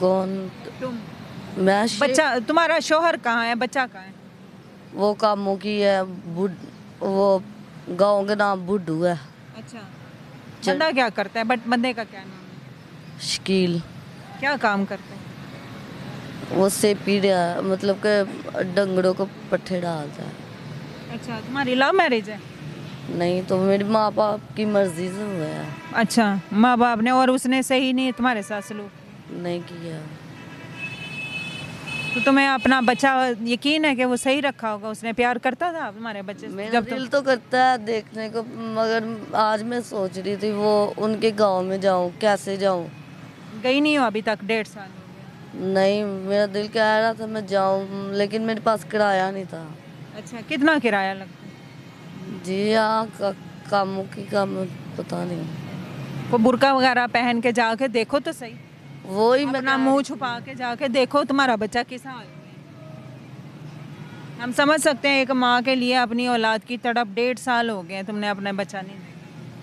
कौन? तुम? मैं बच्चा तुम्हारा शोहर कहाँ है, बच्चा कहाँ है? वो कामों की है। वो गांव के नाम बुड्ढू है। अच्छा, बंदा क्या करता है, बट बंदे का क्या नाम है? शकील। क्या काम करता है? वो सेपी रहा, मतलब कि डंगरों को पट्ठे डालता है। अच्छा, तुम्हारी लव मैरिज है? नहीं तो मेरे माँ बाप की मर्जी से हुआ है। अच्छा, माँ बाप ने, और उसने सही नहीं तुम्हारे साथ सलूक? नहीं किया। तो तुम्हें अपना बच्चा यकीन है कि वो सही रखा होगा, उसने प्यार करता था तुम्हारे बच्चे से मेरा जब तुम? दिल तो करता है देखने को, मगर आज मैं सोच रही थी वो उनके गांव में जाऊं, कैसे जाऊं। गई नहीं हो अभी तक, 1.5 साल हो नहीं, मेरा दिल कह रहा था मैं जाऊं, लेकिन मेरे पास किराया नहीं था। गया। अच्छा, कितना किराया लगता है? जी हाँ, कामों की काम, पता नहीं। वो बुर्का वगैरह पहन के जाके देखो तो सही, वो ही मैं अपना कह मुंह रही छुपा थी। के जाके देखो तुम्हारा बच्चा किस हाल में है। हम समझ सकते हैं एक माँ के लिए अपनी औलाद की तड़प, 1.5 साल हो गए तुमने अपना बच्चा नहीं देखा।